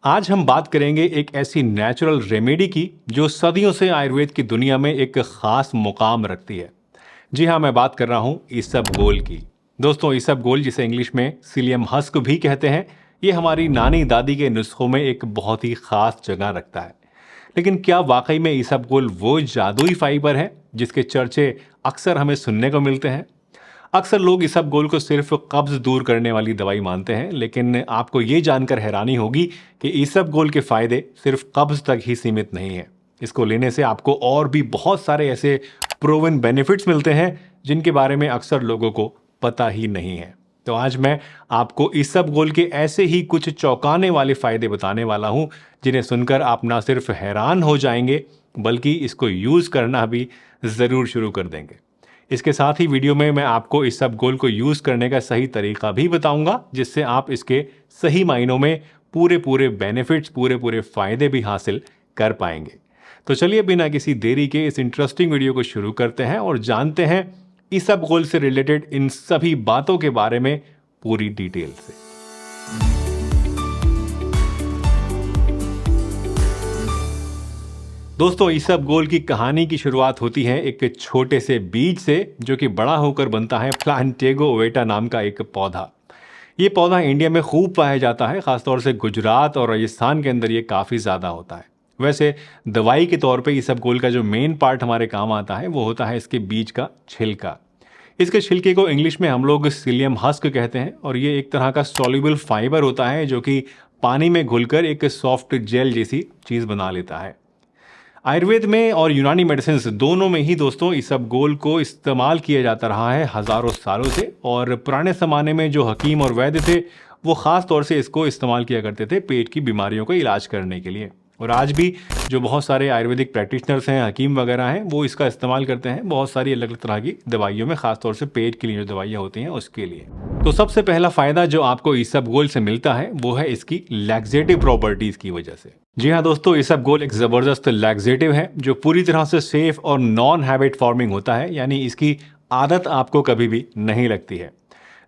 आज हम बात करेंगे एक ऐसी नेचुरल रेमेडी की जो सदियों से आयुर्वेद की दुनिया में एक खास मुकाम रखती है। जी हाँ, मैं बात कर रहा हूँ इसबगोल की। दोस्तों, इसबगोल जिसे इंग्लिश में सीलियम हस्क भी कहते हैं, ये हमारी नानी दादी के नुस्खों में एक बहुत ही खास जगह रखता है। लेकिन क्या वाकई में इसबगोल वो जादुई फाइबर है जिसके चर्चे अक्सर हमें सुनने को मिलते हैं? अक्सर लोग इसबगोल को सिर्फ कब्ज दूर करने वाली दवाई मानते हैं, लेकिन आपको ये जानकर हैरानी होगी कि इसबगोल के फायदे सिर्फ कब्ज तक ही सीमित नहीं है। इसको लेने से आपको और भी बहुत सारे ऐसे प्रूवन बेनिफिट्स मिलते हैं जिनके बारे में अक्सर लोगों को पता ही नहीं है। तो आज मैं आपको इसबगोल के ऐसे ही कुछ चौंकाने वाले फायदे बताने वाला हूं जिन्हें सुनकर आप ना सिर्फ हैरान हो जाएंगे बल्कि इसको यूज करना भी जरूर शुरू कर देंगे। इसके साथ ही वीडियो में मैं आपको इसबगोल को यूज करने का सही तरीका भी बताऊंगा जिससे आप इसके सही मायनों में पूरे पूरे बेनिफिट्स, पूरे पूरे फायदे भी हासिल कर पाएंगे। तो चलिए बिना किसी देरी के इस इंटरेस्टिंग वीडियो को शुरू करते हैं और जानते हैं इसबगोल से रिलेटेड इन सभी बातों के बारे में पूरी डिटेल से। दोस्तों, इसबगोल की कहानी की शुरुआत होती है एक छोटे से बीज से जो कि बड़ा होकर बनता है प्लांटेगो ओवेटा नाम का एक पौधा। ये पौधा इंडिया में खूब पाया जाता है, खासतौर से गुजरात और राजस्थान के अंदर ये काफ़ी ज़्यादा होता है। वैसे दवाई के तौर पे इसबगोल का जो मेन पार्ट हमारे काम आता है वो होता है इसके बीज का छिलका। इसके छिलके को इंग्लिश में हम लोग सीलियम हस्क कहते हैं और ये एक तरह का सॉल्युबल फाइबर होता है जो कि पानी में घुलकर एक सॉफ्ट जेल जैसी चीज़ बना लेता है। आयुर्वेद में और यूनानी मेडिसिन दोनों में ही दोस्तों इसबगोल को इस्तेमाल किया जाता रहा है हजारों सालों से। और पुराने ज़माने में जो हकीम और वैद्य थे वो ख़ास तौर से इसको इस्तेमाल किया करते थे पेट की बीमारियों का इलाज करने के लिए। और आज भी जो बहुत सारे आयुर्वेदिक प्रैक्टिशनर्स हैं, हकीम वगैरह हैं, वो इसका इस्तेमाल करते हैं बहुत सारी अलग अलग तरह की दवाइयों में, खासतौर से पेट के लिए जो दवाइयाँ होती हैं उसके लिए। तो सबसे पहला फ़ायदा जो आपको इसबगोल से मिलता है वो है इसकी लैक्सेटिव प्रॉपर्टीज़ की वजह से। जी हाँ दोस्तों, इसबगोल एक ज़बरदस्त लैक्सेटिव है जो पूरी तरह से सेफ और नॉन हैबिट फॉर्मिंग होता है, यानी इसकी आदत आपको कभी भी नहीं लगती है।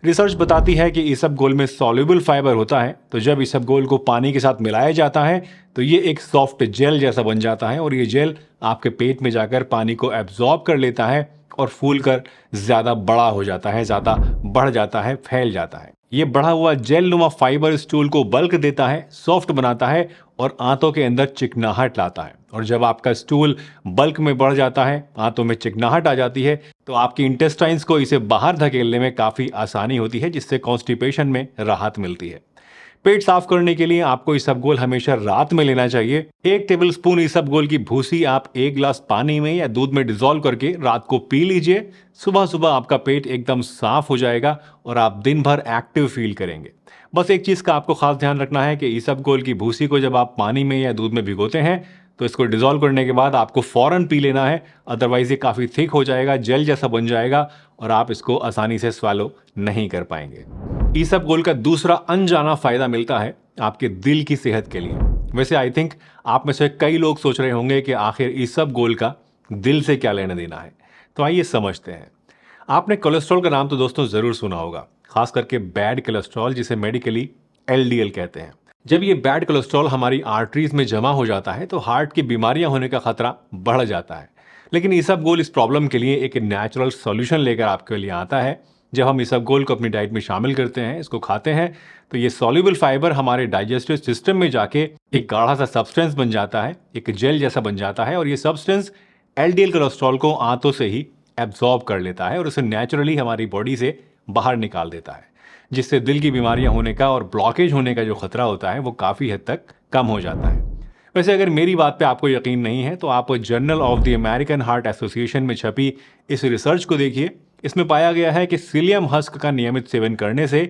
रिसर्च बताती है कि इसबगोल में सॉल्युबल फाइबर होता है, तो जब इसबगोल को पानी के साथ मिलाया जाता है तो ये एक सॉफ्ट जेल जैसा बन जाता है और ये जेल आपके पेट में जाकर पानी को एब्जॉर्ब कर लेता है और फूल कर ज़्यादा बड़ा हो जाता है, ज़्यादा बढ़ जाता है, फैल जाता है। ये बढ़ा हुआ जेल नुमा फाइबर स्टूल को बल्क देता है, सॉफ्ट बनाता है और आंतों के अंदर चिकनाहट लाता है। और जब आपका स्टूल बल्क में बढ़ जाता है, आंतों में चिकनाहट आ जाती है, तो आपकी इंटेस्टाइन्स को इसे बाहर धकेलने में काफ़ी आसानी होती है जिससे कॉन्स्टिपेशन में राहत मिलती है। पेट साफ करने के लिए आपको इसबगोल हमेशा रात में लेना चाहिए। 1 टेबलस्पून इसबगोल की भूसी आप 1 गिलास पानी में या दूध में डिजोल्व करके रात को पी लीजिए। सुबह सुबह आपका पेट एकदम साफ हो जाएगा और आप दिन भर एक्टिव फील करेंगे। बस एक चीज़ का आपको खास ध्यान रखना है कि इसबगोल की भूसी को जब आप पानी में या दूध में भिगोते हैं तो इसको डिजोल्व करने के बाद आपको फौरन पी लेना है, अदरवाइज ये काफ़ी थिक हो जाएगा, जेल जैसा बन जाएगा और आप इसको आसानी से स्वैलो नहीं कर पाएंगे। इसबगोल का दूसरा अनजाना फायदा मिलता है आपके दिल की सेहत के लिए। वैसे आई थिंक आप में से कई लोग सोच रहे होंगे कि आखिर इसबगोल का दिल से क्या लेना देना है, तो आइए समझते हैं। आपने कोलेस्ट्रॉल का नाम तो दोस्तों ज़रूर सुना होगा, खास करके बैड कोलेस्ट्रॉल जिसे मेडिकली एलडीएल कहते हैं। जब ये बैड कोलेस्ट्रॉल हमारी आर्टरीज में जमा हो जाता है तो हार्ट की बीमारियां होने का खतरा बढ़ जाता है। लेकिन इसबगोल इस प्रॉब्लम के लिए एक नेचुरल सॉल्यूशन लेकर आपके लिए आता है। जब हम इसबगोल को अपनी डाइट में शामिल करते हैं, इसको खाते हैं, तो ये सॉल्युबल फाइबर हमारे डाइजेस्टिव सिस्टम में जाके एक गाढ़ा सा सब्सटेंस बन जाता है, एक जेल जैसा बन जाता है और ये सब्सटेंस एलडीएल कोलेस्ट्रॉल को आंतों से ही एब्जॉर्ब कर लेता है और उसे नेचुरली हमारी बॉडी से बाहर निकाल देता है, जिससे दिल की बीमारियां होने का और ब्लॉकेज होने का जो खतरा होता है वो काफ़ी हद तक कम हो जाता है। वैसे अगर मेरी बात पे आपको यकीन नहीं है तो आप journal of the American heart association में छपी इस रिसर्च को देखिए। इसमें पाया गया है कि सीलियम हस्क का नियमित सेवन करने से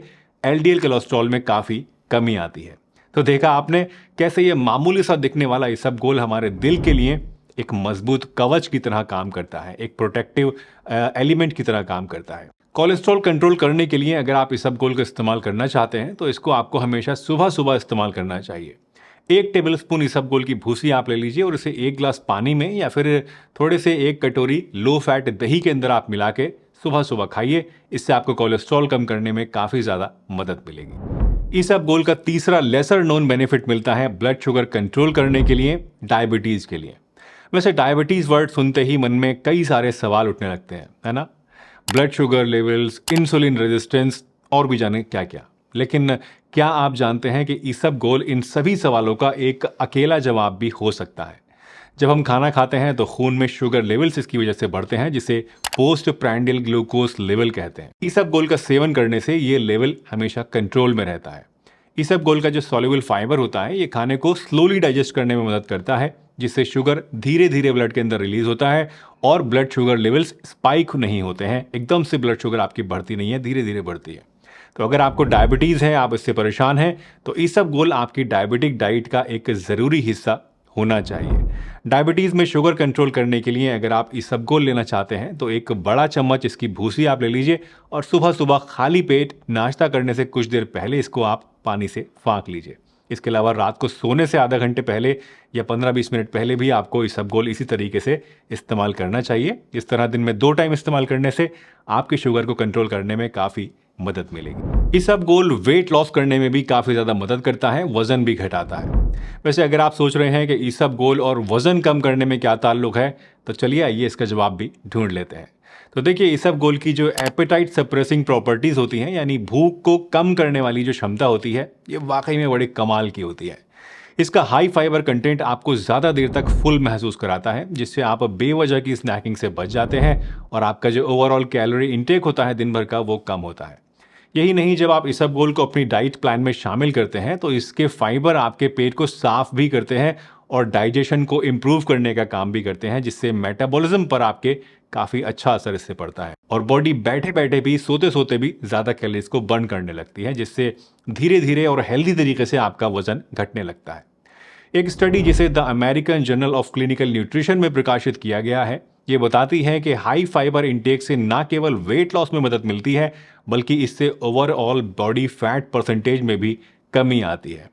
एलडीएल कोलेस्ट्रॉल में काफ़ी कमी आती है। तो देखा आपने कैसे ये मामूली सा दिखने वाला इसबगोल हमारे दिल के लिए एक मजबूत कवच की तरह काम करता है, एक प्रोटेक्टिव एलिमेंट की तरह काम करता है। कोलेस्ट्रॉल कंट्रोल करने के लिए अगर आप इसबगोल का इस्तेमाल करना चाहते हैं तो इसको आपको हमेशा सुबह सुबह इस्तेमाल करना चाहिए। 1 टेबलस्पून इसबगोल की भूसी आप ले लीजिए और इसे 1 गिलास पानी में या फिर थोड़े से 1 कटोरी लो फैट दही के अंदर आप मिला के सुबह सुबह खाइए। इससे आपको कोलेस्ट्रॉल कम करने में काफ़ी ज़्यादा मदद मिलेगी। इसबगोल का तीसरा लेसर नोन बेनिफिट मिलता है ब्लड शुगर कंट्रोल करने के लिए, डायबिटीज़ के लिए। वैसे डायबिटीज़ वर्ड सुनते ही मन में कई सारे सवाल उठने लगते हैं, है ना? Blood sugar levels, insulin resistance और भी जाने क्या क्या। लेकिन क्या आप जानते हैं कि इसबगोल इन सभी सवालों का एक अकेला जवाब भी हो सकता है। जब हम खाना खाते हैं तो खून में शुगर लेवल्स इसकी वजह से बढ़ते हैं, जिसे पोस्ट प्रैंडियल ग्लूकोज लेवल कहते हैं। इसबगोल का सेवन करने से ये लेवल हमेशा कंट्रोल में रहता है। इसबगोल का जो सॉल्युबल फाइबर होता है ये खाने को स्लोली डाइजेस्ट करने में मदद करता है, जिससे शुगर धीरे धीरे ब्लड के अंदर रिलीज होता है और ब्लड शुगर लेवल्स स्पाइक नहीं होते हैं। एकदम से ब्लड शुगर आपकी बढ़ती नहीं है, धीरे धीरे बढ़ती है। तो अगर आपको डायबिटीज़ है, आप इससे परेशान हैं, तो इसबगोल आपकी डायबिटिक डाइट का एक ज़रूरी हिस्सा होना चाहिए। डायबिटीज़ में शुगर कंट्रोल करने के लिए अगर आप इसबगोल लेना चाहते हैं तो एक बड़ा चम्मच इसकी भूसी आप ले लीजिए और सुबह सुबह खाली पेट नाश्ता करने से कुछ देर पहले इसको आप पानी से फाँक लीजिए। इसके अलावा रात को सोने से आधा घंटे पहले या 15-20 मिनट पहले भी आपको इसबगोल इसी तरीके से इस्तेमाल करना चाहिए। इस तरह दिन में 2 टाइम इस्तेमाल करने से आपकी शुगर को कंट्रोल करने में काफ़ी मदद मिलेगी। इसबगोल वेट लॉस करने में भी काफ़ी ज़्यादा मदद करता है, वज़न भी घटाता है। वैसे अगर आप सोच रहे हैं कि इसबगोल और वज़न कम करने में क्या ताल्लुक है, तो चलिए आइए इसका जवाब भी ढूंढ लेते हैं। तो देखिए, इसबगोल की जो एपेटाइट सप्रेसिंग प्रॉपर्टीज़ होती हैं, यानी भूख को कम करने वाली जो क्षमता होती है, ये वाकई में बड़े कमाल की होती है। इसका हाई फाइबर कंटेंट आपको ज़्यादा देर तक फुल महसूस कराता है, जिससे आप बेवजह की स्नैकिंग से बच जाते हैं और आपका जो ओवरऑल कैलोरी इंटेक होता है दिन भर का, वो कम होता है। यही नहीं, जब आप इसबगोल को अपनी डाइट प्लान में शामिल करते हैं तो इसके फाइबर आपके पेट को साफ भी करते हैं और डाइजेशन को इम्प्रूव करने का काम भी करते हैं, जिससे मेटाबॉलिज्म पर आपके काफ़ी अच्छा असर इससे पड़ता है और बॉडी बैठे बैठे भी, सोते सोते भी ज़्यादा कैलोरीज को बर्न करने लगती है, जिससे धीरे धीरे और हेल्दी तरीके से आपका वजन घटने लगता है। एक स्टडी जिसे the American journal of clinical nutrition में प्रकाशित किया गया है, ये बताती है कि हाई फाइबर इंटेक से न केवल वेट लॉस में मदद मिलती है, बल्कि इससे ओवरऑल बॉडी फैट परसेंटेज में भी कमी आती है।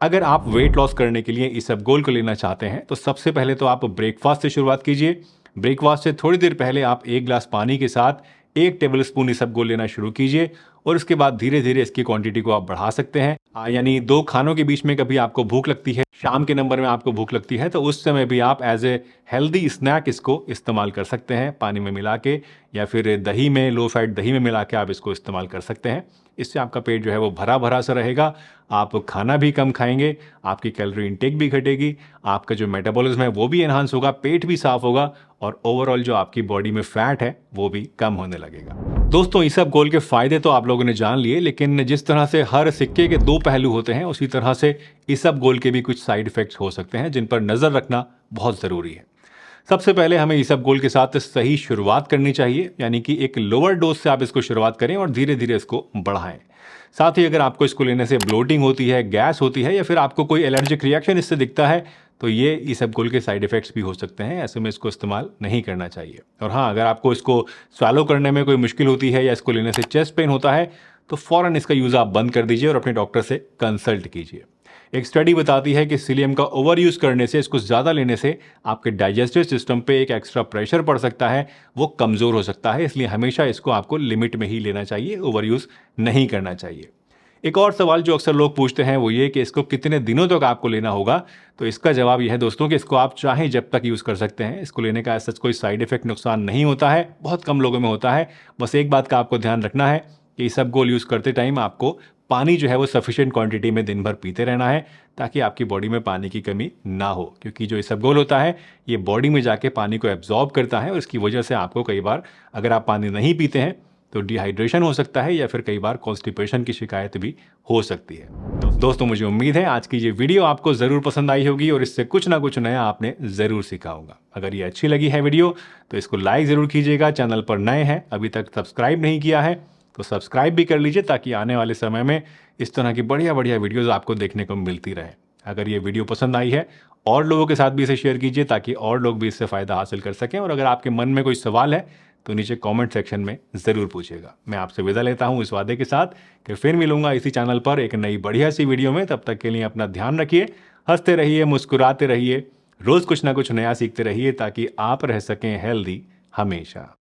अगर आप वेट लॉस करने के लिए इसबगोल को लेना चाहते हैं तो सबसे पहले तो आप ब्रेकफास्ट से शुरुआत कीजिए। ब्रेकफास्ट से थोड़ी देर पहले आप 1 गिलास पानी के साथ 1 टेबलस्पून इसबगोल लेना शुरू कीजिए और इसके बाद धीरे धीरे इसकी क्वांटिटी को आप बढ़ा सकते हैं। यानी 2 खानों के बीच में कभी आपको भूख लगती है, शाम के नंबर में आपको भूख लगती है, तो उस समय भी आप एज ए हेल्दी स्नैक इसको इस्तेमाल कर सकते हैं, पानी में मिला के या फिर दही में, लो फैट दही में मिला के आप इसको इस्तेमाल कर सकते हैं। इससे आपका पेट जो है वो भरा भरा सा रहेगा, आप खाना भी कम खाएंगे, आपकी कैलोरी इंटेक भी घटेगी, आपका जो मेटाबॉलिज्म है वो भी एनहांस होगा, पेट भी साफ होगा और ओवरऑल जो आपकी बॉडी में फैट है वो भी कम होने लगेगा। दोस्तों, इसबगोल के फायदे तो आप लोगों ने जान लिए, लेकिन जिस तरह से हर सिक्के के 2 पहलू होते हैं, उसी तरह से इसबगोल के भी कुछ साइड इफेक्ट्स हो सकते हैं जिन पर नज़र रखना बहुत ज़रूरी है। सबसे पहले हमें इसबगोल के साथ सही शुरुआत करनी चाहिए, यानी कि एक लोअर डोज से आप इसको शुरुआत करें और धीरे धीरे इसको बढ़ाएं। साथ ही अगर आपको इसको लेने से ब्लोटिंग होती है, गैस होती है या फिर आपको कोई एलर्जिक रिएक्शन इससे दिखता है, तो ये इसबगोल के साइड इफेक्ट्स भी हो सकते हैं। ऐसे में इसको इस्तेमाल नहीं करना चाहिए। और हाँ, अगर आपको इसको स्वैलो करने में कोई मुश्किल होती है या इसको लेने से चेस्ट पेन होता है, तो फ़ौरन इसका यूज़ आप बंद कर दीजिए और अपने डॉक्टर से कंसल्ट कीजिए। एक स्टडी बताती है कि सीलियम का ओवर यूज़ करने से, इसको ज़्यादा लेने से आपके डाइजेस्टिव सिस्टम पे एक एक्स्ट्रा प्रेशर पड़ सकता है, वो कमज़ोर हो सकता है। इसलिए हमेशा इसको आपको लिमिट में ही लेना चाहिए, ओवर यूज़ नहीं करना चाहिए। एक और सवाल जो अक्सर लोग पूछते हैं वो ये कि इसको कितने दिनों तक आपको लेना होगा। तो इसका जवाब यह है दोस्तों कि इसको आप चाहें जब तक यूज़ कर सकते हैं। इसको लेने का ऐसा कोई साइड इफेक्ट, नुकसान नहीं होता है, बहुत कम लोगों में होता है। बस एक बात का आपको ध्यान रखना है कि इसबगोल यूज़ करते टाइम आपको पानी जो है वो सफिशिएंट क्वांटिटी में दिन भर पीते रहना है, ताकि आपकी बॉडी में पानी की कमी ना हो। क्योंकि जो इसबगोल होता है ये बॉडी में जाके पानी को एब्जॉर्ब करता है और इसकी वजह से आपको कई बार, अगर आप पानी नहीं पीते हैं, तो डिहाइड्रेशन हो सकता है या फिर कई बार कॉन्स्टिपेशन की शिकायत भी हो सकती है। तो दोस्तों, मुझे उम्मीद है आज की ये वीडियो आपको ज़रूर पसंद आई होगी और इससे कुछ ना कुछ नया आपने ज़रूर सीखा होगा। अगर ये अच्छी लगी है वीडियो तो इसको लाइक ज़रूर कीजिएगा। चैनल पर नए हैं, अभी तक सब्सक्राइब नहीं किया है तो सब्सक्राइब भी कर लीजिए, ताकि आने वाले समय में इस तरह की बढ़िया बढ़िया वीडियोज़ आपको देखने को मिलती रहे। अगर ये वीडियो पसंद आई है, और लोगों के साथ भी इसे शेयर कीजिए, ताकि और लोग भी इससे फ़ायदा हासिल कर सकें। और अगर आपके मन में कोई सवाल है तो नीचे कमेंट सेक्शन में ज़रूर पूछिएगा। मैं आपसे विदा लेता हूं इस वादे के साथ कि फिर मिलूंगा इसी चैनल पर एक नई बढ़िया सी वीडियो में। तब तक के लिए अपना ध्यान रखिए, हंसते रहिए, मुस्कुराते रहिए, रोज़ कुछ ना कुछ नया सीखते रहिए, ताकि आप रह सकें हेल्दी हमेशा।